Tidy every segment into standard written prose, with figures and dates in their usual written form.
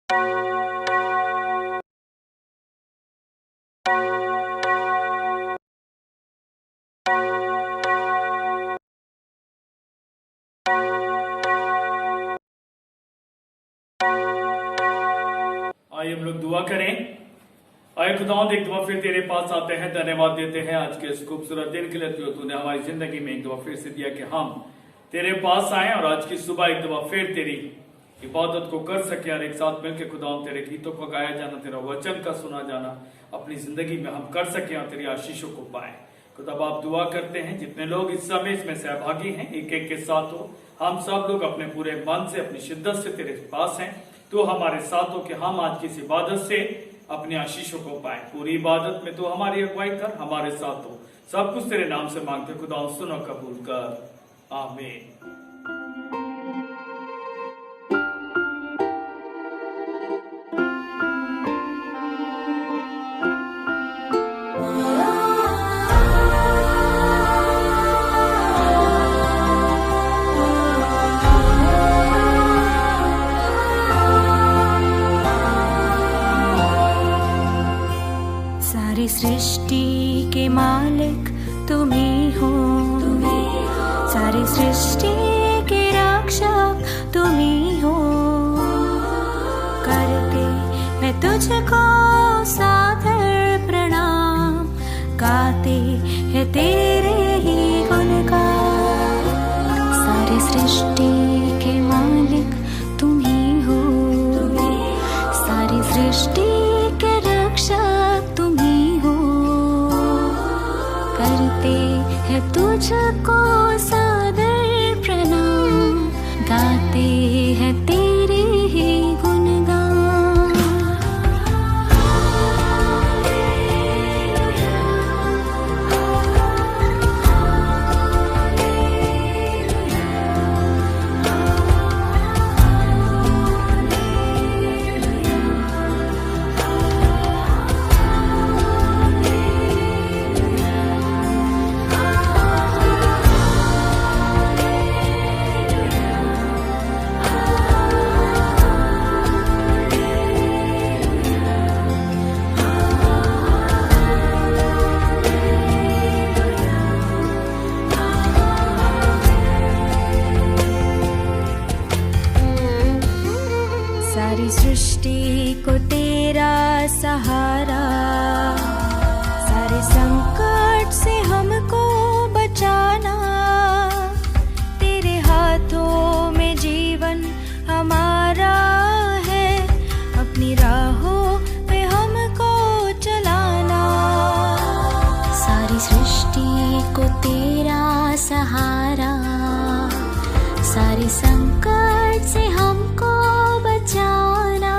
आइए हम लोग दुआ करें। आए खुदावंद, एक दफा फिर तेरे पास आते हैं, धन्यवाद देते हैं आज के इस खूबसूरत दिन के लिए जो तूने हमारी जिंदगी में एक दफा फिर से दिया कि हम तेरे पास आए और आज की सुबह एक दफा फिर तेरी इबादत को कर सके और एक साथ मिलकर खुदावंद तेरे गीतों को गाया जाना, तेरा वचन का सुना जाना अपनी जिंदगी में हम कर सके और तेरी आशीषों को पाए। खुदा आप दुआ करते हैं जितने लोग इस समय इसमें सहभागी हैं, एक एक के साथ हो, हम सब लोग अपने पूरे मन से अपनी शिद्दत से तेरे पास हैं, तो हमारे साथ हो कि हम आज की इस इबादत से अपनी आशीषों को पाए। पूरी इबादत में तो हमारी अगुवाई कर, हमारे साथ हो। सब कुछ तेरे नाम से मांगते खुदा, सुनो कबूल कर, आमीन। सृष्टि के मालिक तुम ही हो, सारी सृष्टि के रक्षक तुम ही हो। करते मैं तुझको सादर प्रणाम, गाते हैं तेरे ही गुणगान। सारी सृष्टि के मालिक तुम ही हो, सारी सृष्टि के रक्षक तुम ही हो। करते हैं तुझको सादर प्रणाम, गाते हैं तेरे ही गुणगान। सारी सृष्टि को तेरा सहारा, सारे संकट से हमको बचाना। तेरे हाथों में जीवन हमारा है, अपनी राहों पे हमको चलाना। सारी सृष्टि को तेरा सहारा, सारे संकट से हमको बचाना।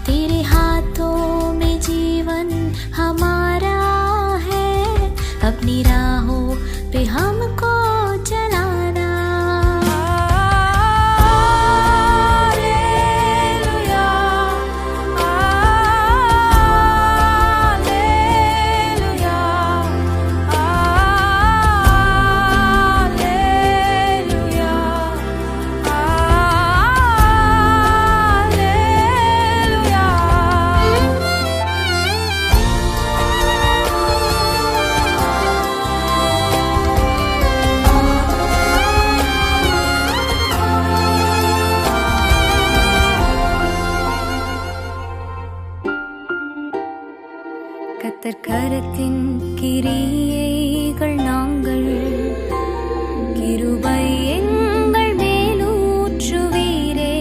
तेरे हाथों में जीवन हमारा है, अपनी राहों पे हमको चलाना। കർത്തൻ കിരിയകൾ നാങ്ങൾ കിരുബൈ എങ്ങൾ മേലൂற்றுവീരേ.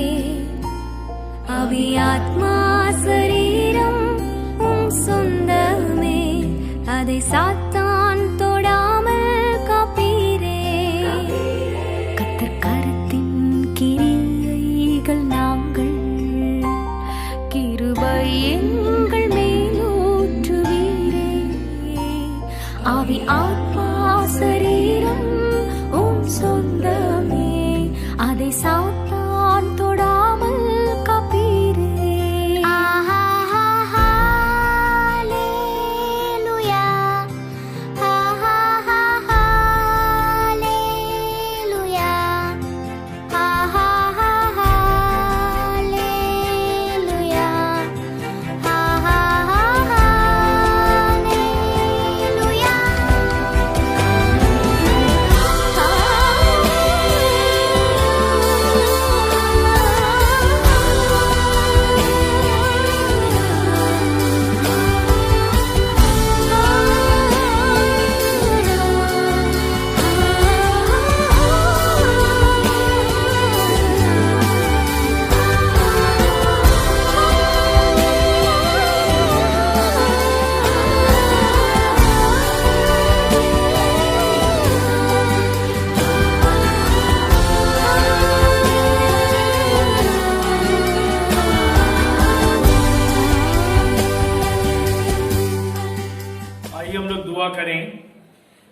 അவி ஆத்மா சரீரம் உம் சொந்தமே, அதை சாத்தான் தொடாமல் காப்பீரே. கர்த்தர் கரத்தின் கிரியைகள் நாங்கள் கிருபை எங்கள் மேலூற்றுவீரே. ஆவி ஆத்மா சரீரம் உம் சொந்தமே, அதை சாத்தான் தொடாமல் காப்பீரே.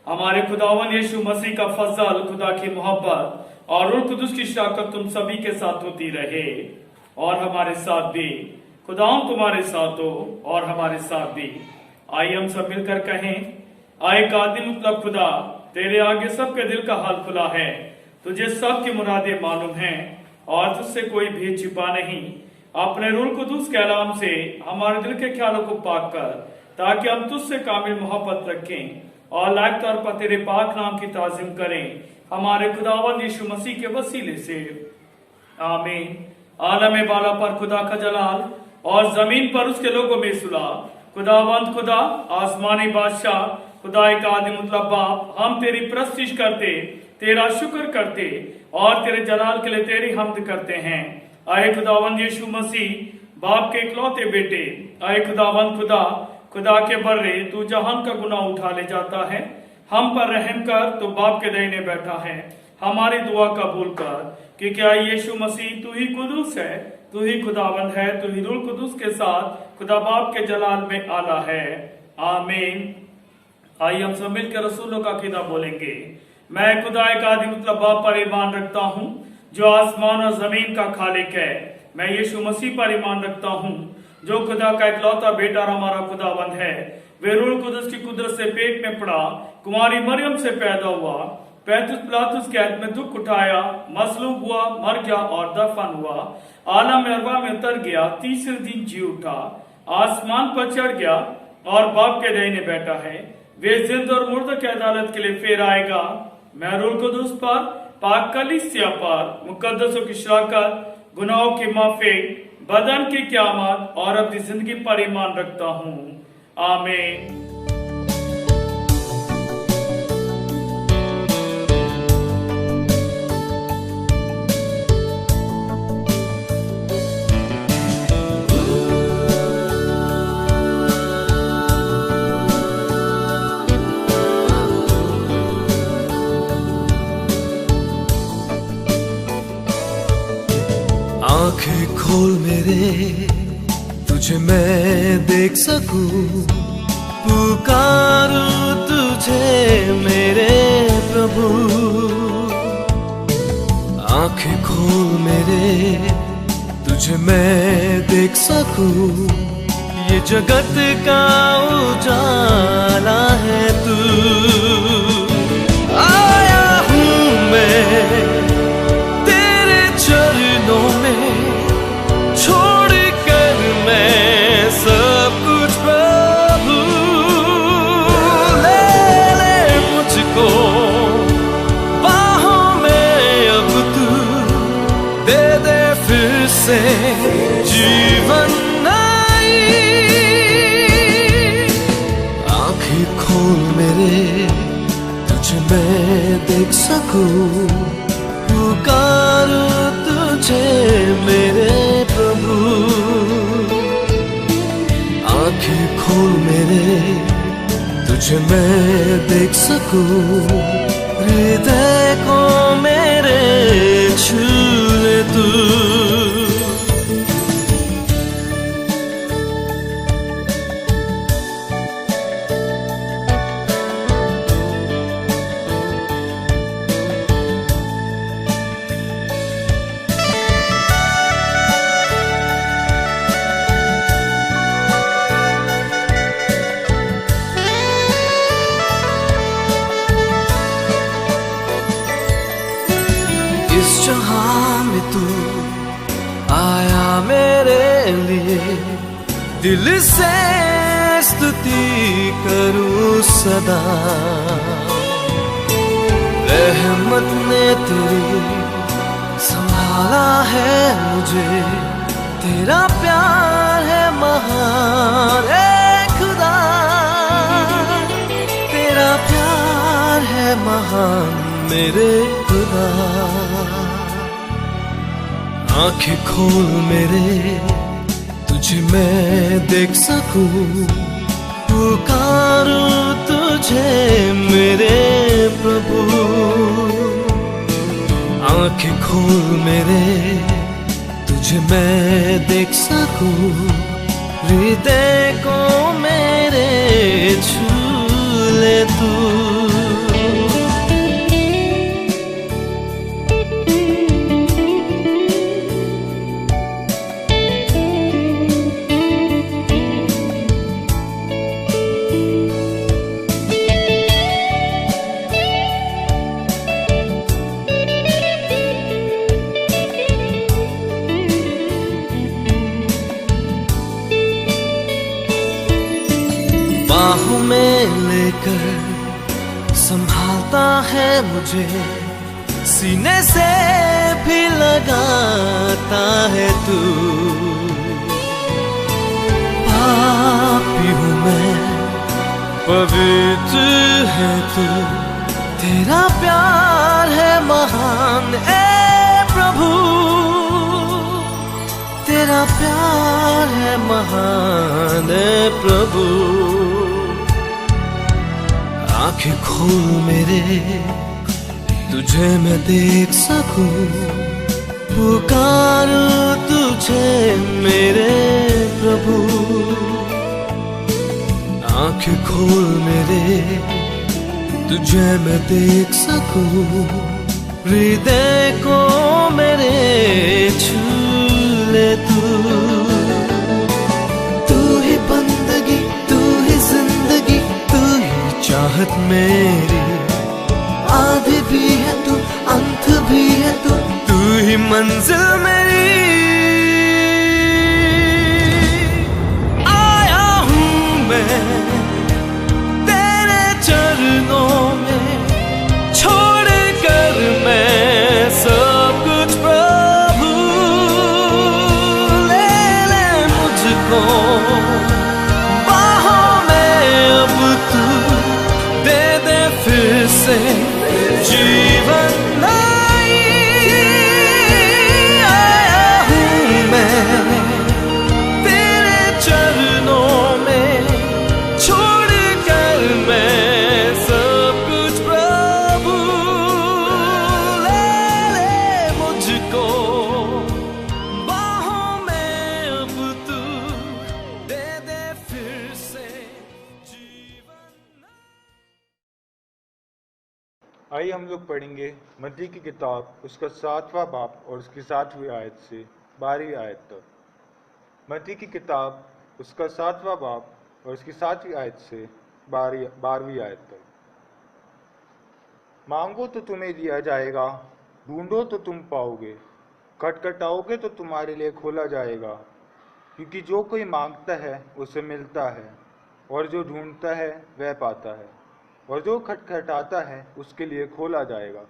हमारे खुदावन यीशु मसीह का फजल, खुदा की मोहब्बत और रूह कुदुस की शराकत तुम सभी के साथ होती रहे और हमारे साथ भी। खुदावन तुम्हारे साथ हो और हमारे साथ भी। आइए हम सब मिलकर कहें, आए कादिर मुतलब खुदा, तेरे आगे सबके दिल का हाल खुला है। तुझे सबकी मुरादें मालूम हैं और तुझसे कोई भेद छिपा नहीं। अपने रूह कुदुस के कलाम से हमारे दिल के ख्यालों को पाक कर, ताकि हम तुझसे कामिल मोहब्बत रखें और लायक तौर पर तेरे पाक नाम की ताज़ीम करें, हमारे खुदावंद यीशु मसीह के वसीले से, आमीन। आलम बाला पर खुदा का जलाल और जमीन पर उसके लोगों में सुला। खुदावंद खुदा, आसमानी बादशाह, खुदा एक आदि मतलब बाप, हम तेरी प्रस्तिश करते, तेरा शुक्र करते और तेरे जलाल के लिए तेरी हमद करते हैं। आए खुदावंद यीशु मसीह, बाप के इकलौते बेटे, आए खुदावंद खुदा, खुदा के बर्रे, तू जहान का गुनाह उठा ले जाता है। हम पर रहम कर, तू बाप के दाहिने बैठा है। हमारी दुआ कबूल कर कि क्या यीशु मसीह तू ही कुदुस है, तू ही खुदावंद है, तू ही रूह कुदुस के साथ खुदा बाप के जलाल में आला है। आमीन। आइए हम सब मिलकर रसूलों का कीदा बोलेंगे। मैं खुदा एक आदि मतलब बाप पर ईमान रखता हूँ, जो आसमान और जमीन का खालिक है। मैं यीशु मसीह पर ईमान रखता हूँ, जो खुदा का इकलौता बेटा और हमारा खुदावंद है। वे रूह कुदुस की कुदरत से पेट में पड़ा, कुमारी मरियम से पैदा हुआ, पैंतुस पिलातुस के हाथ में दुख उठाया, मसलूब हुआ, मर गया और दफन हुआ, आलम अरवा में उतर गया, तीसरे दिन जी उठा, आसमान पर चढ़ गया और बाप के दाहिने बैठा है। वे जिंदा और मुर्दा की अदालत के लिए फिर आएगा। मैं रूह कुदुस पर, पाक कलीसिया पर, मुकद्दसों की शराकत, गुनाहों की माफी, बदन की क़यामत और अपनी जिंदगी पर ईमान रखता हूँ। आमीन। आंखें खोल मेरे, तुझे मैं देख सकूं, पुकारूं तुझे मेरे प्रभु। आंखें खोल मेरे, तुझे मैं देख सकूं, ये जगत का उजाला है तू। आया हूँ मैं तेरे चरणों में, छोड़ कर मैं सब कुछ प्रभु। ले मुझको बाहों में अब तू, दे फिर से जीवन नई। आंखें खोल मेरे, तुझे मैं देख सकूं, पुकारूं तुझे मेरे प्रभु। आंखें खोल मेरे, तुझे मैं देख सकूं, हृदय को मेरे छू ले तू। इस जहां में तू आया मेरे लिए, दिल से स्तुति करूं सदा। रहमत ने तेरी संभाला है मुझे, तेरा प्यार है महान है खुदा, तेरा प्यार है महान मेरे खुदा। आंखें खोल मेरे, तुझे मैं देख सकूं, पुकारूं तुझे मेरे प्रभु। आंखें खोल मेरे, तुझे मैं देख सकूं, हृदय को मेरे छू ले तू। बाहों में लेकर संभालता है मुझे, सीने से भी लगाता है तू। पापी हूँ मैं, पवित्र है तू, तेरा प्यार है महान ए प्रभु, तेरा प्यार है महान ए प्रभु। आंखें खोल मेरे, तुझे मैं देख सकूं, पुकारूं तुझे मेरे प्रभु। आंखें खोल मेरे, तुझे मैं देख सकूं, हृदय को मेरे छू ले तू। तू ही बंदगी, तू ही जिंदगी, तू ही चाहत मेरी, आदि भी है तू, अंत भी है तू, तू ही मंजिल मेरी। आया हूँ मैं तेरे चरणों में, छोड़ कर मैं सब कुछ प्रभु, ले ले मुझको बाहों में अब तू, दे दे फिर से जीवन नई। आया हूँ मैं तेरे चरणों में, छोड़ कर मैं सब कुछ प्रभु, ले ले मुझको बाहों में अब तू, दे दे फिर से जीवन। आइए हम लोग पढ़ेंगे मत्ती की किताब, उसका 7वां बाब और उसकी 7वीं आयत से 12वीं आयत तक। मत्ती की किताब, उसका 7वां बाब और उसकी 7वीं आयत से 12वीं आयत तक। मांगो तो तुम्हें दिया जाएगा, ढूंढो तो तुम पाओगे, खटखटाओगे तो तुम्हारे लिए खोला जाएगा। क्योंकि जो कोई मांगता है उसे मिलता है, और जो ढूंढता है वह पाता है, और जो खटखटाता है उसके लिए खोला जाएगा।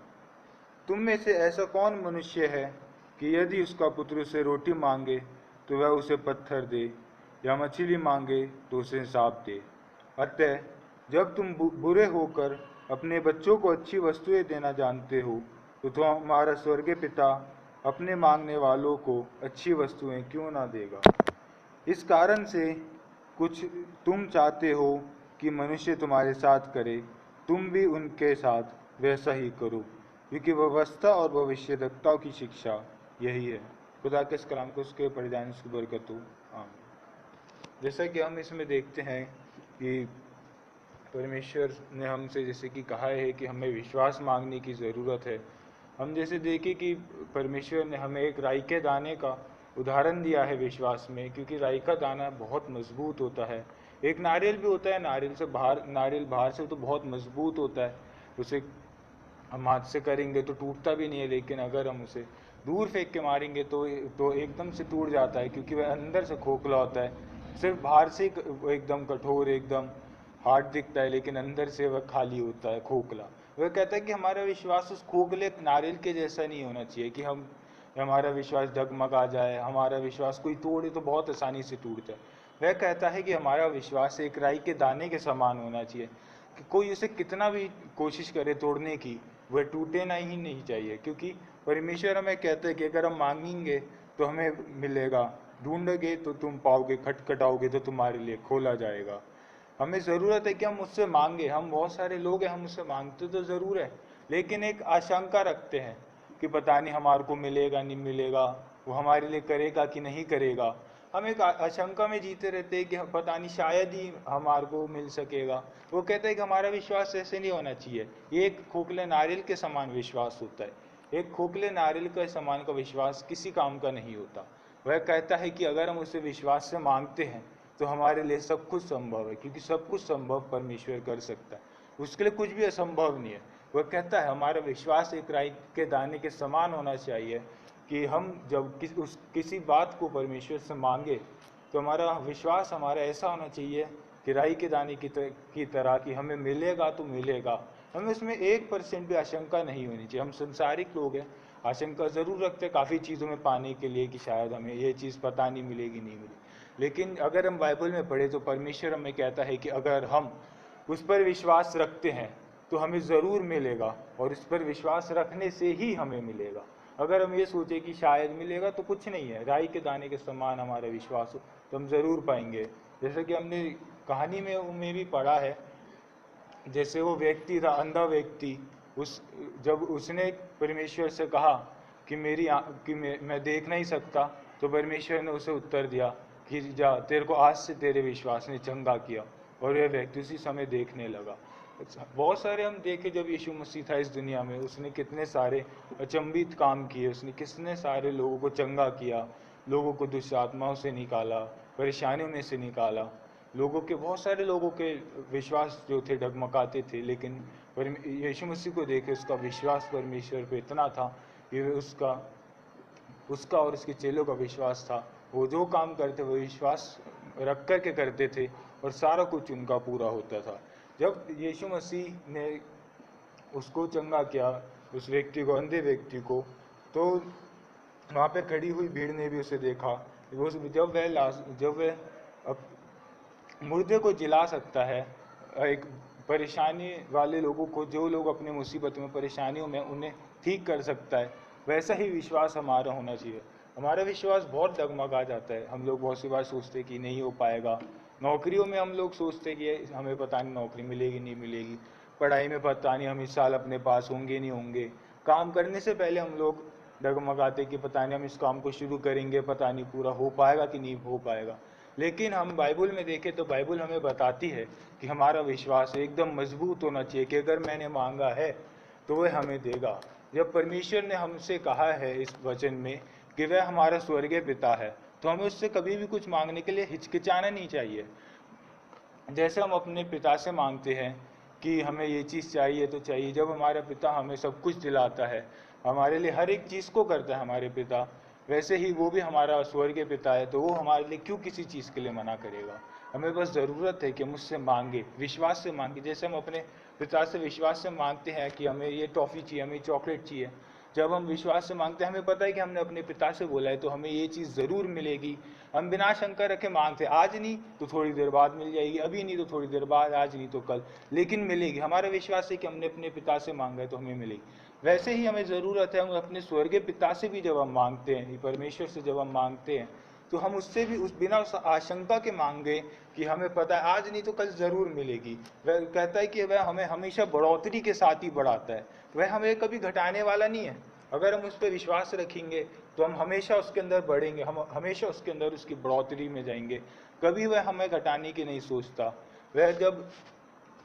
तुम में से ऐसा कौन मनुष्य है कि यदि उसका पुत्र उसे रोटी मांगे तो वह उसे पत्थर दे, या मछली मांगे तो उसे सांप दे? अतः जब तुम बुरे होकर अपने बच्चों को अच्छी वस्तुएं देना जानते हो, तो तुम्हारा स्वर्गीय पिता अपने मांगने वालों को अच्छी वस्तुएं क्यों ना देगा। इस कारण से कुछ तुम चाहते हो कि मनुष्य तुम्हारे साथ करे, तुम भी उनके साथ वैसा ही करो, क्योंकि व्यवस्था और भविष्यद्वक्ताओं की शिक्षा यही है। खुदा के इस कलाम को उसके पढ़ जाने की बरकत हो, आमीन। जैसा कि हम इसमें देखते हैं कि परमेश्वर ने हमसे जैसे कि कहा है कि हमें विश्वास मांगने की ज़रूरत है। हम जैसे देखें कि परमेश्वर ने हमें एक राई के दाने का उदाहरण दिया है विश्वास में, क्योंकि राई का दाना बहुत मजबूत होता है। एक नारियल भी होता है, नारियल बाहर से तो बहुत मजबूत होता है, उसे हम हाथ से करेंगे तो टूटता भी नहीं है, लेकिन अगर हम उसे दूर फेंक के मारेंगे तो एकदम से टूट जाता है, क्योंकि वह अंदर से खोखला होता है। सिर्फ बाहर से एकदम कठोर, एकदम हार्ड दिखता है, लेकिन अंदर से वह खाली होता है, खोखला। वह कहता है कि हमारा विश्वास उस खोखले नारियल के जैसा नहीं होना चाहिए कि हमारा विश्वास डगमगा जाए, हमारा विश्वास कोई तोड़े तो बहुत आसानी से टूट जाए। वह कहता है कि हमारा विश्वास एक राई के दाने के समान होना चाहिए, कि कोई उसे कितना भी कोशिश करे तोड़ने की, वह टूटे ना ही नहीं चाहिए। क्योंकि परमेश्वर हमें कहता है कि अगर हम मांगेंगे तो हमें मिलेगा, ढूंढोगे तो तुम पाओगे, खटखटाओगे तो तुम्हारे लिए खोला जाएगा। हमें ज़रूरत है कि हम उससे मांगे। हम बहुत सारे लोग हैं, हम उससे मांगते तो ज़रूर है, लेकिन एक आशंका रखते हैं कि पता नहीं हमारे को मिलेगा नहीं मिलेगा, वो हमारे लिए करेगा कि नहीं करेगा। हम एक आशंका में जीते रहते हैं कि पता नहीं शायद ही हमारे को मिल सकेगा। वो कहते हैं कि हमारा विश्वास ऐसे नहीं होना चाहिए। ये एक खोखले नारियल के समान विश्वास होता है। एक खोखले नारियल के समान का विश्वास किसी काम का नहीं होता। वह कहता है कि अगर हम उसे विश्वास से मांगते हैं तो हमारे लिए सब कुछ संभव है, क्योंकि सब कुछ संभव परमेश्वर कर सकता है, उसके लिए कुछ भी असंभव नहीं है। वह कहता है हमारा विश्वास एक राई के दाने के समान होना चाहिए, कि हम जब किसी बात को परमेश्वर से मांगे तो हमारा विश्वास हमारा ऐसा होना चाहिए कि कि राई के दाने की तरह कि हमें मिलेगा तो मिलेगा। हमें उसमें 1% भी आशंका नहीं होनी चाहिए। हम संसारिक लोग हैं, आशंका ज़रूर रखते हैं काफ़ी चीज़ों में पाने के लिए कि शायद हमें ये चीज़ पता नहीं मिलेगी, नहीं मिलेगी। लेकिन अगर हम बाइबल में पढ़े तो परमेश्वर हमें कहता है कि अगर हम उस पर विश्वास रखते हैं तो हमें ज़रूर मिलेगा, और उस पर विश्वास रखने से ही हमें मिलेगा। अगर हम ये सोचें कि शायद मिलेगा तो कुछ नहीं है, राई के दाने के समान हमारा विश्वास हो तो हम ज़रूर पाएंगे। जैसे कि हमने कहानी में भी पढ़ा है, जैसे वो व्यक्ति था, अंधा व्यक्ति, जब उसने परमेश्वर से कहा कि मैं देख नहीं सकता, तो परमेश्वर ने उसे उत्तर दिया कि जा, तेरे को आज से तेरे विश्वास ने चंगा किया, और वह व्यक्ति उसी समय देखने लगा। बहुत सारे हम देखे जब यीशु मसीह था इस दुनिया में, उसने कितने सारे अचंभित काम किए, उसने कितने सारे लोगों को चंगा किया, लोगों को दुष्ट आत्माओं से निकाला, परेशानियों में से निकाला। बहुत सारे लोगों के विश्वास जो थे डगमगाते थे, लेकिन यीशु मसीह को देखे उसका विश्वास परमेश्वर पे इतना था कि उसका और उसके चेलों का विश्वास था, वो जो काम करते वो विश्वास रख कर के करते थे, और सारा कुछ उनका पूरा होता था। जब यीशु मसीह ने उसको चंगा किया, उस व्यक्ति को, अंधे व्यक्ति को, तो वहाँ पे खड़ी हुई भीड़ ने भी उसे देखा। जब वह मुर्दे को जिला सकता है, एक परेशानी वाले लोगों को, जो लोग अपने मुसीबत में, परेशानियों में, उन्हें ठीक कर सकता है, वैसा ही विश्वास हमारा होना चाहिए। हमारा विश्वास बहुत डगमगा जाता है। हम लोग बहुत सी बार सोचते कि नहीं हो पाएगा। नौकरियों में हम लोग सोचते कि हमें पता नहीं नौकरी मिलेगी नहीं मिलेगी, पढ़ाई में पता नहीं हम इस साल अपने पास होंगे नहीं होंगे, काम करने से पहले हम लोग डगमगाते कि पता नहीं हम इस काम को शुरू करेंगे, पता नहीं पूरा हो पाएगा कि नहीं हो पाएगा। लेकिन हम बाइबल में देखें तो बाइबल हमें बताती है कि हमारा विश्वास एकदम मजबूत होना चाहिए कि अगर मैंने मांगा है तो वह हमें देगा। जब परमेश्वर ने हमसे कहा है इस वचन में कि वह हमारा स्वर्गीय पिता है, तो हमें उससे कभी भी कुछ मांगने के लिए हिचकिचाना नहीं चाहिए। जैसे हम अपने पिता से मांगते हैं कि हमें ये चीज़ चाहिए तो चाहिए, जब हमारा पिता हमें सब कुछ दिलाता है, हमारे लिए हर एक चीज़ को करता है हमारे पिता, वैसे ही वो भी हमारा स्वर्गीय पिता है, तो वो हमारे लिए क्यों किसी चीज़ के लिए मना करेगा। हमें बस ज़रूरत है कि हम उससे मांगे, विश्वास से मांगे। जैसे हम अपने पिता से विश्वास से मांगते हैं कि हमें ये टॉफ़ी चाहिए, हमें चॉकलेट चाहिए, जब हम विश्वास से मांगते हैं, हमें पता है कि हमने अपने पिता से बोला है तो हमें ये चीज़ ज़रूर मिलेगी। हम बिना शंका रखे मांगते हैं, आज नहीं तो थोड़ी देर बाद मिल जाएगी, अभी नहीं तो थोड़ी देर बाद, आज नहीं तो कल, लेकिन मिलेगी। हमारा विश्वास है कि हमने अपने पिता से मांगा है तो हमें मिलेगी। वैसे ही हमें ज़रूरत है, हम अपने स्वर्गीय पिता से भी जब हम मांगते हैं, परमेश्वर से जब हम मांगते हैं, तो हम उससे भी बिना उस आशंका के मांगे कि हमें पता है आज नहीं तो कल ज़रूर मिलेगी। वह कहता है कि वह हमें हमेशा बढ़ोतरी के साथ ही बढ़ाता है, वह हमें कभी घटाने वाला नहीं है। अगर हम उस पर विश्वास रखेंगे तो हम हमेशा उसके अंदर बढ़ेंगे, हम हमेशा उसके अंदर उसकी बढ़ोतरी में जाएंगे। कभी वह हमें घटाने की नहीं सोचता। वह जब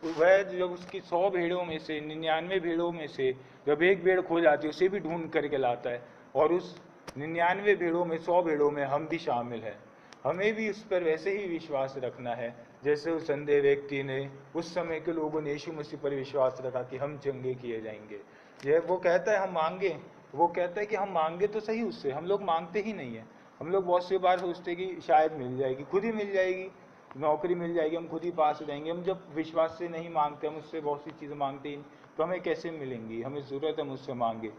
उसकी 100 भेड़ों में से 99 भेड़ों में से जब एक भेड़ खो जाती है, उसे भी ढूंढ करके लाता है, और उस 99 भेड़ों में 100 भेड़ों में हम भी शामिल हैं। हमें भी उस पर वैसे ही विश्वास रखना है जैसे उस अंधे व्यक्ति ने, उस समय के लोगों ने यीशु मसीह पर विश्वास रखा कि हम चंगे किए जाएंगे। वो कहता है हम मांगे, वो कहता है कि हम मांगे तो सही उससे, हम लोग मांगते ही नहीं है। हम लोग बहुत सी बार सोचते हैं कि शायद मिल जाएगी, खुद ही मिल जाएगी, नौकरी मिल जाएगी, हम खुद ही पास हो जाएंगे। हम जब विश्वास से नहीं मांगते, हम उससे बहुत सी चीज़ें मांगते ही, तो हमें कैसे मिलेंगी। हमें ज़रूरत है मुझसे मांगे।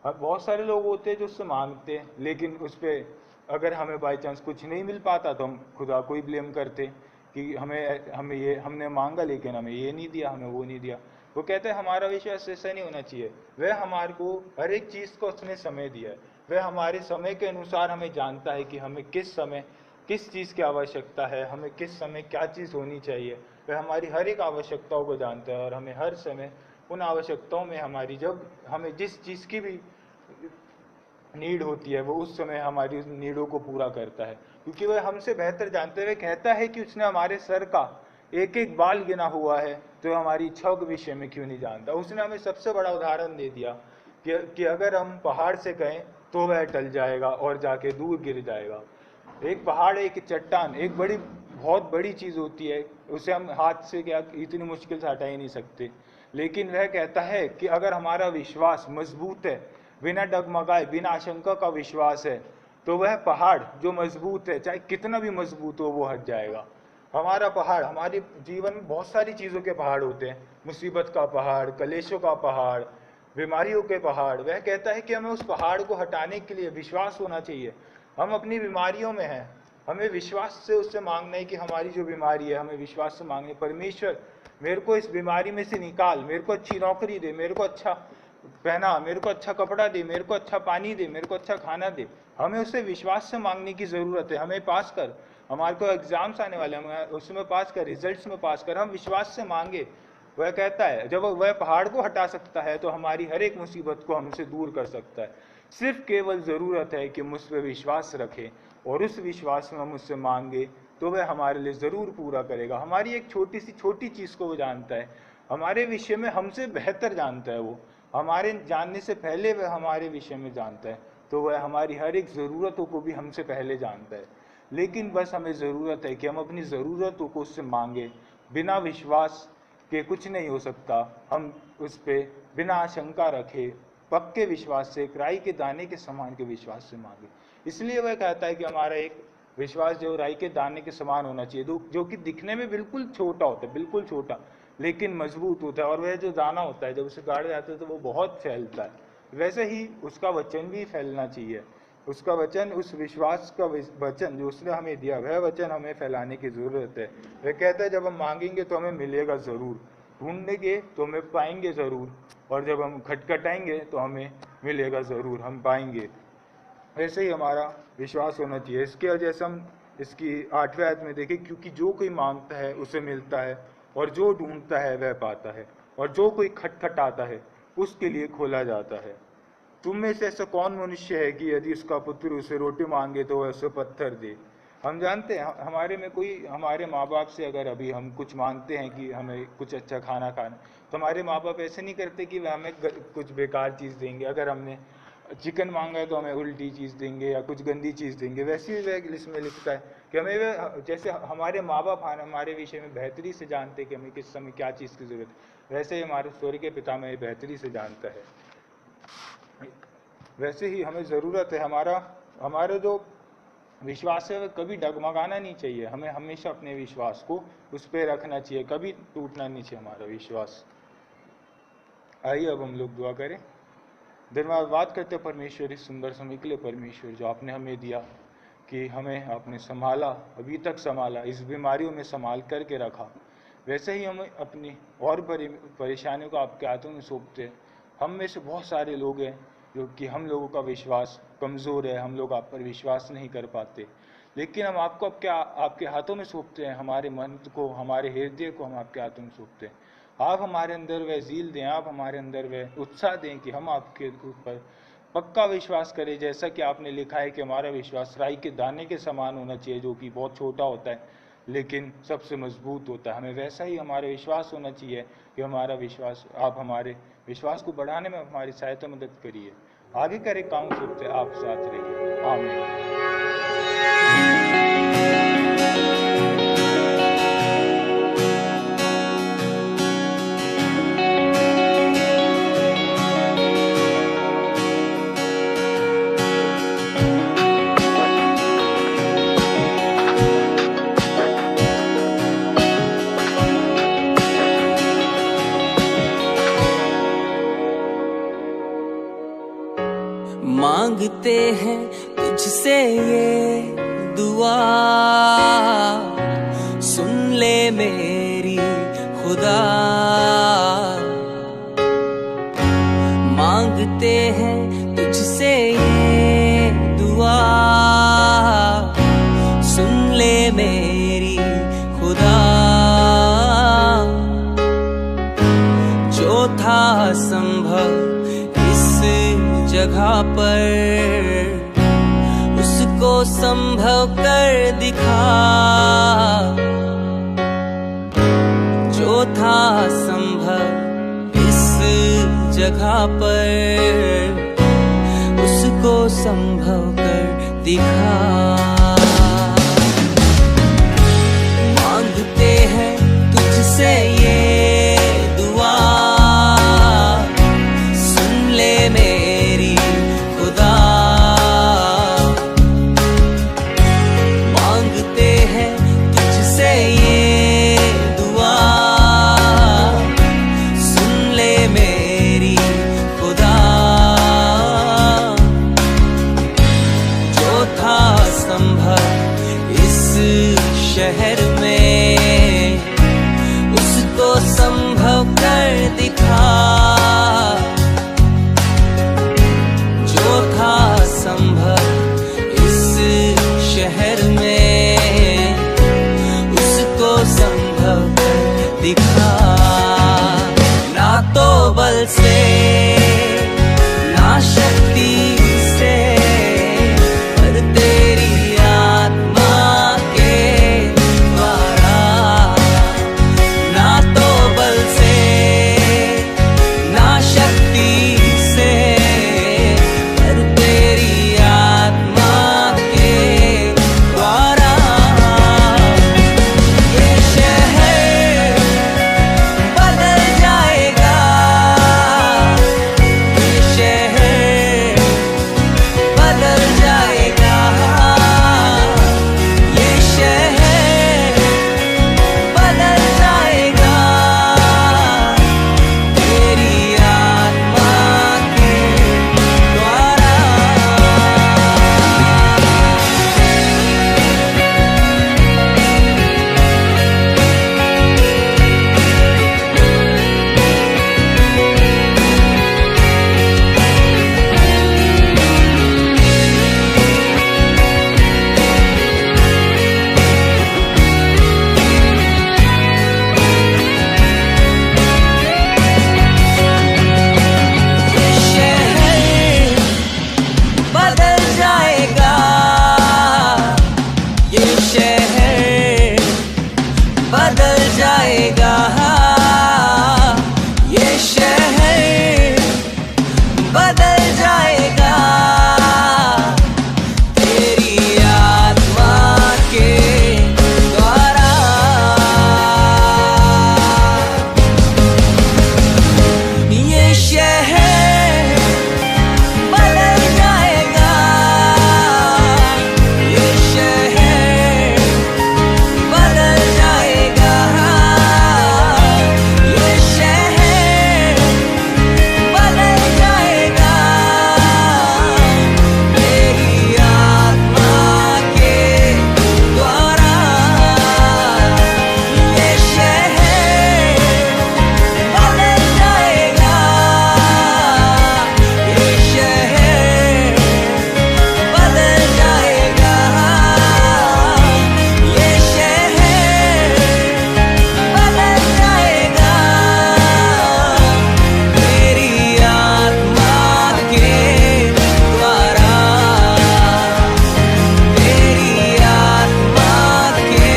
अब बहुत सारे लोग होते हैं जो उससे मांगते हैं, लेकिन उस पर अगर हमें बाई चांस कुछ नहीं मिल पाता तो हम खुदा को ही ब्लेम करते कि हमने मांगा लेकिन हमें ये नहीं दिया, हमें वो नहीं दिया। वो कहते हैं हमारा विश्वास ऐसा नहीं होना चाहिए। वह हमारे को हर एक चीज़ को उसने समय दिया है, वह हमारे समय के अनुसार हमें जानता है कि हमें किस समय किस चीज़ की आवश्यकता है, हमें किस समय क्या चीज़ होनी चाहिए। वह हमारी हर एक आवश्यकताओं को जानता है, और हमें हर समय उन आवश्यकताओं में हमारी, जब हमें जिस चीज़ की भी नीड होती है, वो उस समय हमारी उस नीडों को पूरा करता है, क्योंकि वह हमसे बेहतर जानते हुए कहता है कि उसने हमारे सर का एक एक बाल गिना हुआ है, तो हमारी इच्छाओं के विषय में क्यों नहीं जानता। उसने हमें सबसे बड़ा उदाहरण दे दिया कि अगर हम पहाड़ से कहें तो वह टल जाएगा और जाके दूर गिर जाएगा। एक पहाड़, एक चट्टान, एक बहुत बड़ी चीज़ होती है, उसे हम हाथ से क्या इतनी मुश्किल से हटा ही नहीं सकते। लेकिन वह कहता है कि अगर हमारा विश्वास मजबूत है, बिना डगमगाए, बिना आशंका का विश्वास है, तो वह पहाड़ जो मजबूत है, चाहे कितना भी मजबूत हो, वो हट जाएगा। हमारा पहाड़, हमारे जीवन में बहुत सारी चीज़ों के पहाड़ होते हैं, मुसीबत का पहाड़, कलेशों का पहाड़, बीमारियों के पहाड़। वह कहता है कि हमें उस पहाड़ को हटाने के लिए विश्वास होना चाहिए। हम अपनी बीमारियों में हैं, हमें विश्वास से उससे मांगना है कि हमारी जो बीमारी है हमें विश्वास से मांगनी, परमेश्वर मेरे को इस बीमारी में से निकाल, मेरे को अच्छी नौकरी दे, मेरे को अच्छा पहना, मेरे को अच्छा कपड़ा दे, मेरे को अच्छा पानी दे, मेरे को अच्छा खाना दे। हमें उससे विश्वास से मांगने की ज़रूरत है। हमें पास कर, हमारे को एग्जाम्स आने वाले हैं, हमें उसमें पास कर, रिजल्ट्स में पास कर, हम विश्वास से मांगे। वह कहता है जब वह पहाड़ को हटा सकता है तो हमारी हर एक मुसीबत को हमसे दूर कर सकता है। सिर्फ केवल ज़रूरत है कि मुझ पर विश्वास रखें और उस विश्वास में हम उससे मांगे तो वह हमारे लिए ज़रूर पूरा करेगा। हमारी एक छोटी चीज़ को वो जानता है, हमारे विषय में हमसे बेहतर जानता है। वो हमारे जानने से पहले वह हमारे विषय में जानता है, तो वह हमारी हर एक ज़रूरतों को भी हमसे पहले जानता है। लेकिन बस हमें ज़रूरत है कि हम अपनी ज़रूरतों को उससे मांगे। बिना विश्वास के कुछ नहीं हो सकता। हम उस पर बिना आशंका रखे पक्के विश्वास से, एक राई के दाने के समान के विश्वास से मांगे। इसलिए वह कहता है कि हमारा एक विश्वास जो राई के दाने के समान होना चाहिए, जो कि दिखने में बिल्कुल छोटा होता है, बिल्कुल छोटा, लेकिन मजबूत होता है। और वह जो दाना होता है जब उसे गाड़ा जाता है तो वो बहुत फैलता है। वैसे ही उसका वचन भी फैलना चाहिए। उसका वचन, उस विश्वास का वचन जो उसने हमें दिया, वह वचन हमें फैलाने की ज़रूरत है। वह कहता है जब हम मांगेंगे तो हमें मिलेगा ज़रूर, ढूंढेंगे तो हमें पाएंगे ज़रूर, और जब हम खटखटाएंगे तो हमें मिलेगा ज़रूर, हम पाएंगे। ऐसे ही हमारा विश्वास होना चाहिए। इसके वजह से हम इसकी 8वें आयत में देखें, क्योंकि जो कोई मांगता है उसे मिलता है, और जो ढूंढता है वह पाता है, और जो कोई खटखटाता है उसके लिए खोला जाता है। तुम में से ऐसा कौन मनुष्य है कि यदि उसका पुत्र उसे रोटी मांगे तो वह उसे पत्थर दे। हम जानते हैं हमारे में कोई, हमारे माँ बाप से अगर अभी हम कुछ मांगते हैं कि हमें कुछ अच्छा खाना खाना, तो हमारे माँ बाप ऐसे नहीं करते कि वह हमें कुछ बेकार चीज़ देंगे। अगर हमने चिकन मांगा है तो हमें उल्टी चीज़ देंगे या कुछ गंदी चीज़ देंगे। वैसे ही वह इसमें लिखता है कि हमें वह, जैसे हमारे माँ बाप हमारे विषय में बेहतरी से जानते हैं कि हमें किस समय क्या चीज़ की ज़रूरत है, वैसे ही हमारे स्वर्गीय पिता हमें बेहतरी से जानता है। वैसे ही हमें ज़रूरत है, हमारा जो विश्वास है वह कभी डगमगाना नहीं चाहिए। हमें हमेशा अपने विश्वास को उस पर रखना चाहिए, कभी टूटना नहीं चाहिए हमारा विश्वास। आइए अब हम लोग दुआ करें। धन्यवाद करते परमेश्वर इस सुंदर समय के लिए, परमेश्वर जो आपने हमें दिया, कि हमें आपने संभाला, अभी तक संभाला, इस बीमारियों में संभाल करके रखा। वैसे ही हमें अपनी और परेशानियों को आपके हाथों में सौंपते हैं। हम में से बहुत सारे लोग हैं जो कि हम लोगों का विश्वास कमज़ोर है, हम लोग आप पर विश्वास नहीं कर पाते, लेकिन हम आपको आपके हाथों में सौंपते हैं। हमारे मन को, हमारे हृदय को हम आपके हाथों में सौंपते हैं। आप हमारे अंदर वह ज़ील दें, आप हमारे अंदर वह उत्साह दें कि हम आपके ऊपर पक्का विश्वास करें। जैसा कि आपने लिखा है कि हमारा विश्वास राई के दाने के समान होना चाहिए, जो कि बहुत छोटा होता है लेकिन सबसे मजबूत होता है। हमें वैसा ही हमारा विश्वास होना चाहिए कि हमारा विश्वास, आप हमारे विश्वास को बढ़ाने में हमारी सहायता मदद करिए। आगे करे काम सुनते आप साथ रहिए। आमीन। मांगते हैं तुझसे ये दुआ, सुन ले मेरी खुदा। मांगते हैं तुझसे ये दुआ, सुन ले मेरी खुदा। जो था संभव जगह पर, उसको संभव कर दिखा। जो था संभव इस जगह पर, उसको संभव कर दिखा। मांगते हैं तुझसे ये दुआ, सुन ले मेरी खुदा। शहर में उसको संभव कर दिखा, जो था संभव इस शहर में उसको संभव कर दिखा। ना तो बल से ना शक्ति से, पर तेरी आत्मा के द्वारा। ना तो बल से ना शक्ति से, पर तेरी आत्मा के द्वारा। ये शहर बदल जाएगा, ये शहर बदल जाएगा, ये शहर बदल जाएगा, तेरी आत्मा के द्वारा। ये शहर बदल जाएगा, ये शहर बदल जाएगा, ये शहर बदल जाएगा, तेरी आत्मा के द्वारा। ये शहर बदल जाएगा, ये शहर बदल जाएगा, ये शहर बदल जाएगा, तेरी आत्मा के द्वारा। ये शहर बदल जाएगा, ये शहर बदल जाएगा, ये शहर बदल जाएगा, तेरी आत्मा के द्वारा, तेरी आत्मा के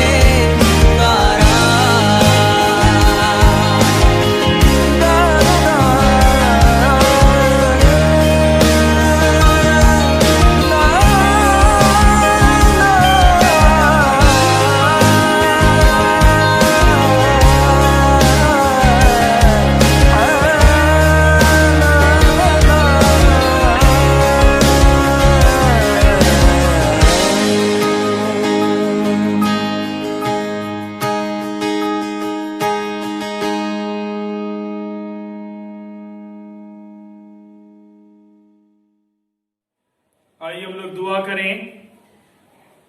आइए हम लोग दुआ करें।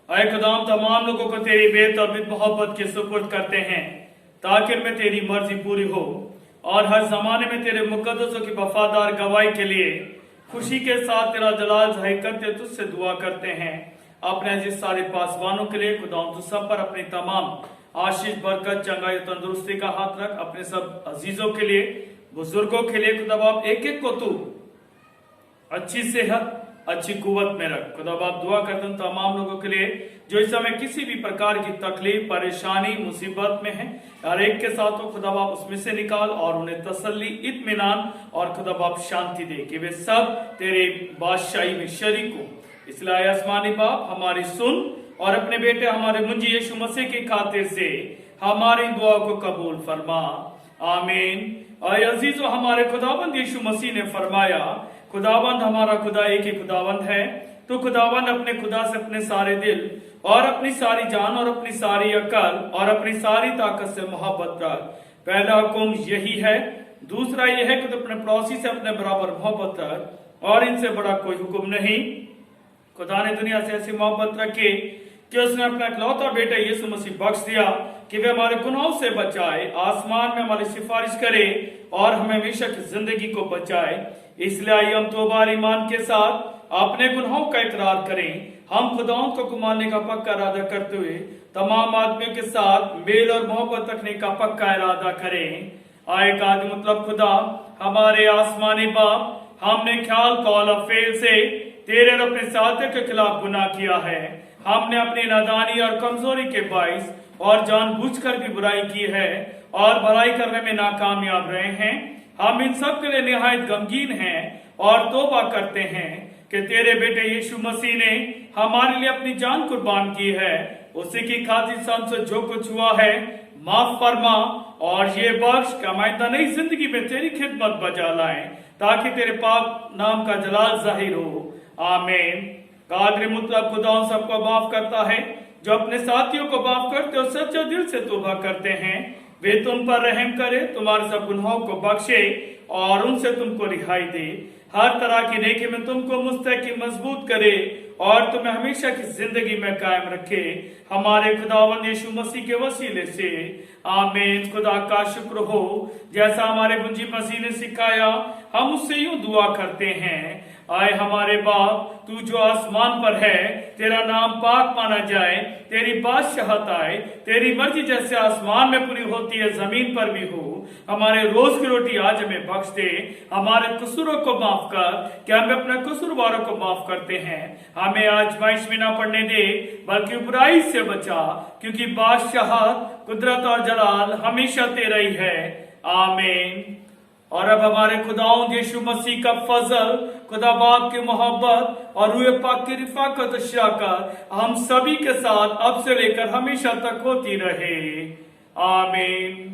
आए खुदाम, तमाम लोगों को तेरी बेतरतीब मोहब्बत के सुपुर्द करते हैं ताकि इनमें तेरी मर्जी पूरी हो, और हर जमाने में तेरे मुकद्दसों की वफादार गवाही के लिए खुशी के साथ तेरा जलाल जाहिर करते तुझसे दुआ करते हैं। अपने अजीज सारे पासवानों के लिए खुदाम तू सब पर अपनी तमाम आशीष, बरकत, चंगाई, तंदुरुस्ती का हाथ रख। अपने सब अजीजों के लिए, बुजुर्गों के लिए खुदा बाप एक एक को तू अच्छी सेहत, अच्छी कुव्वत में रख। खुदा बाप दुआ करता हूं तमाम लोगों के लिए जो इस समय किसी भी प्रकार की तकलीफ, परेशानी, मुसीबत में है, हर एक के साथ हो खुदा बाप उसमें से निकाल और उन्हें तसल्ली, इत्मीनान और खुदा बाप शांति दे कि वे सब तेरे बादशाही में शरीक हो। इसलिए आसमानी बाप हमारी सुन और अपने बेटे हमारे मुंजी यीशु मसीह की खातिर से हमारी दुआ को कबूल फरमा, आमीन। और अजीजों, हमारे खुदाबंद यीशु मसीह ने फरमाया, खुदाबंद हमारा खुदा एक ही खुदाबंद है। तो खुदाबंद अपने खुदा से अपने सारे दिल और अपनी सारी जान और अपनी सारी अकल और अपनी सारी ताकत से मोहब्बत कर। पहला हुक्म यही है। दूसरा यह है कि तो अपने पड़ोसी से अपने बराबर मोहब्बत कर और इनसे बड़ा कोई हुक्म नहीं। खुदा ने दुनिया से ऐसी मोहब्बत रखी कि उसने अपना इकलौता बेटा यीशु मसीह बख्श दिया कि वे हमारे गुनाहों से बचाए, आसमान में हमारी सिफारिश करे और हमें हमेशा की जिंदगी को बचाए। इसलिए आइए हम दोबार ईमान के साथ अपने गुनाहों का इकरार करें। हम खुदाओं को मानने का पक्का इरादा करते हुए तमाम आदमियों के साथ मेल और मोहब्बत रखने का पक्का इरादा करें। आए काद मतलब खुदा, हमारे आसमानी बाप, हमने ख्याल कौल और फेल से तेरे और अपने साथियों के खिलाफ गुनाह किया है। हमने अपनी नादानी और कमजोरी के बाइस और जानबूझकर भी बुराई की है और भलाई करने में नाकामयाब रहे हैं। हम इन सब के लिए निहायत गमगीन हैं और तौबा करते हैं कि तेरे बेटे यीशु मसीह ने हमारे लिए अपनी जान कुर्बान की है। उसी की खातिर हमसे जो कुछ हुआ है माफ फरमा और ये बख्श कि हम आइंदा नई जिंदगी में तेरी खिदमत बजा लाएं ताकि तेरे पाक नाम का जलाल जाहिर हो। आमीन। कादर मुतलब खुदा उन सबको माफ करता है जो अपने साथियों को माफ करते और सच्चे दिल से तौबा करते हैं। वे तुम पर रहम करे, तुम्हारे सब गुनाहों को बख्शे और उनसे तुमको रिहाई दे। हर तरह की नेकी में तुमको मुस्तकिम मजबूत करे और तुम्हें हमेशा की जिंदगी में कायम रखे। हमारे खुदावंद यीशु मसीह के वसीले से आमीन। खुदा का शुक्र हो, जैसा हमारे मुंजी मसीह ने सिखाया हम उससे यूं दुआ करते हैं। आए हमारे बाप, तू जो आसमान पर है, तेरा नाम पाक माना जाए, तेरी बादशाहत आए, तेरी मर्जी जैसे आसमान में पूरी होती है जमीन पर भी हो। हमारे रोज की रोटी आज हमें बख्श दे, हमारे कसूरों को माफ कर कि हम अपने कसूरवारों को माफ करते हैं। हमें आजमाइश में ना पड़ने दे बल्कि बुराई से बचा, क्योंकि बादशाहत, कुदरत और जलाल हमेशा तेरा ही है। आमीन। और अब हमारे खुदाओं यीशु मसीह का फजल, खुदा बाप की मोहब्बत और रूह पाक की रिफाकत शराकत हम सभी के साथ अब से लेकर हमेशा तक होती रहे। आमीन।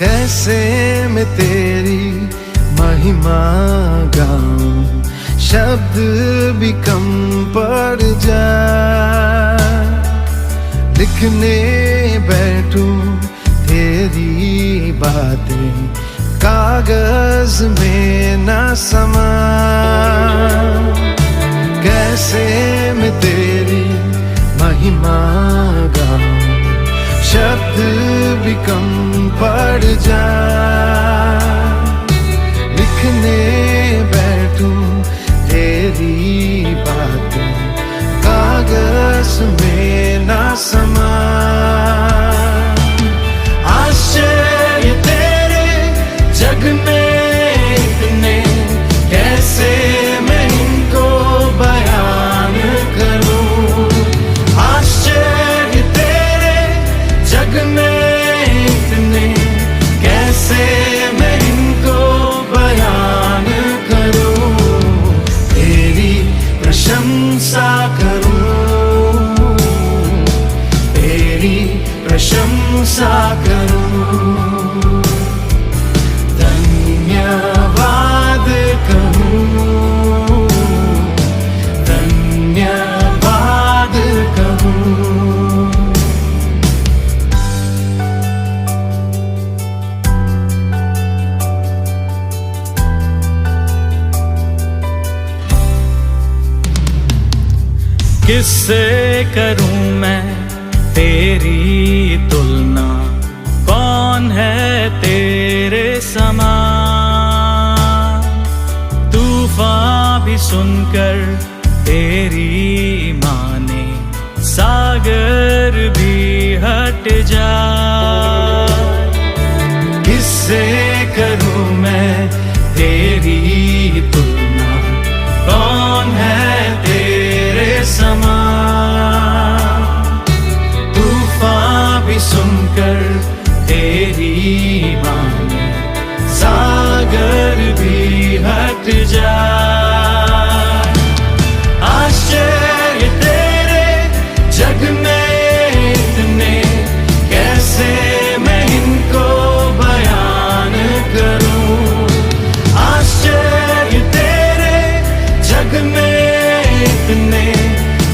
कैसे मैं तेरी महिमा गाऊं, शब्द भी कम पड़ जाए। लिखने बैठूं तेरी बातें, कागज में न समा। कैसे मैं तेरी महिमा गाऊं, शब्द भी कम पड़ जाए। लिखने बैठूं तेरी बातें, कागज में ना समा। आश्चर्य तेरे जग में इतने, कैसे मैं इनको बयान करूं। आश्चर्य तेरे जग में इतने, कैसे मैं इनको बयान करूं। तेरी प्रशंसा करूं, तेरी प्रशंसा करूं। धन्यवाद कहूं, धन्यवाद कहूं। किससे करूं मैं तेरी तुलना, कौन है तेरे समान। तूफान भी सुनकर तेरी माने, सागर भी हट जाए। किससे करूं मैं तेरी तुलना, कौन है तेरे समान। तूफान भी सुनकर तेरी बानी, सागर भी हट जाए। आश्चर्य तेरे जग में इतने, कैसे मैं इनको बयान करूं। आश्चर्य तेरे जग में इतने,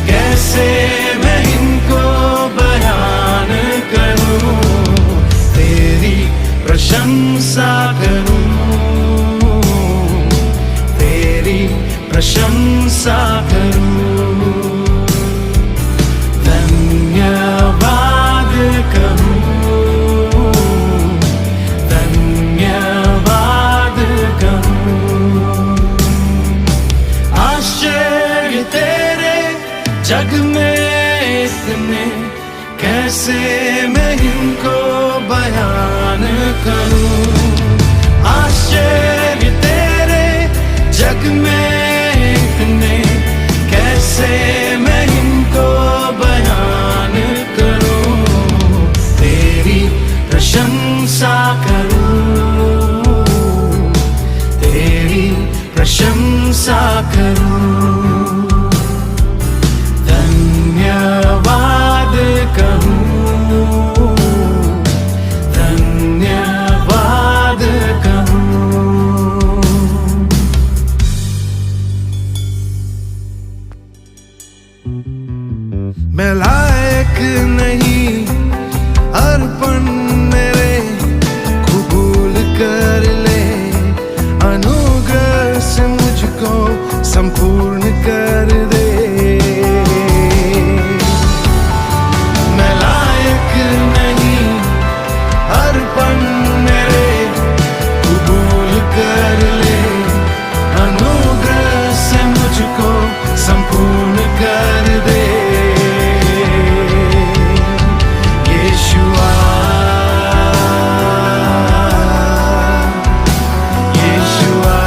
कैसे मैं इनको बयान करूं। तेरी प्रशंसा करूं, तेरी प्रशंसा करूं। धन्यवाद कहूं, धन्यवाद कहूं। आश्चर्य तेरे जग में इतने, कैसे मैं इनको बयान करूं। आश्चर्य तेरे जग में इतने, कैसे मैं इनको बयान करूं। तेरी प्रशंसा करूं, तेरी प्रशंसा करूं। धन्यवाद कहूं, धन्यवाद कहूं। मैं लायक नहीं अर्पण मेरे, कबूल कर ले अनुग्रह से मुझको संपूर्ण कर दे। मैं लायक नहीं अर्पण मेरे, कबूल कर ले अनुग्रह से मुझको संपूर्ण कर दे। यीशुआ, यीशुआ,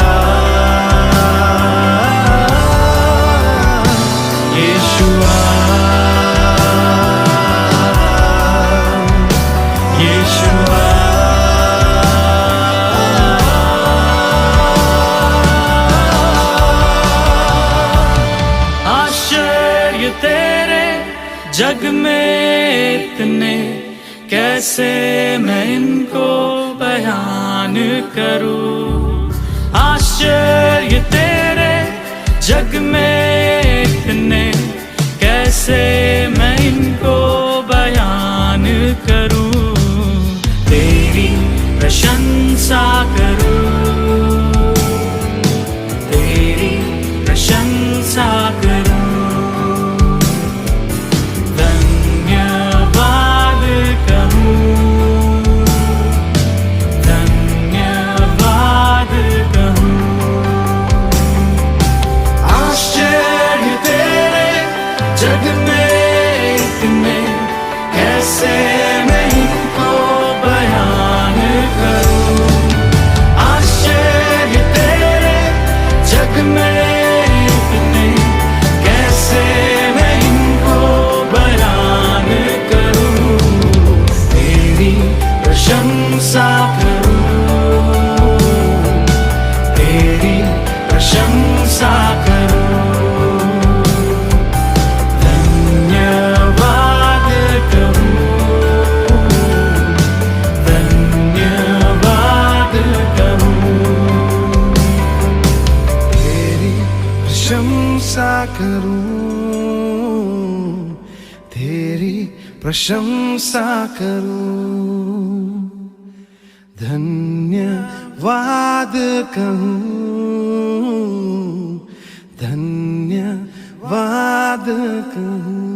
यीशुआ, यीशुआ। आश्चर्य तेरे जग में इतने, कैसे मैं इनको बयान करूं। आश्चर्य तेरे जग में इतने, कैसे मैं इनको बयान करूं। तेरी प्रशंसा करूं, तेरी प्रशंसा करूं। धन्यवाद कहूं, धन्यवाद कहूं। आश्चर्य तेरे जग में इतने, कैसे मैं इनको बयान करूं। आश्चर्य तेरे जग में इतने, कैसे मैं इनको बयान करूं। तेरी प्रशंसा करूं, तेरी प्रशंसा करूं। धन्यवाद कहूं, धन्यवाद कहूं। तेरी प्रशंसा करूं, तेरी प्रशंसा करूं। धन्यवाद कहूं, धन्यवाद कहूं।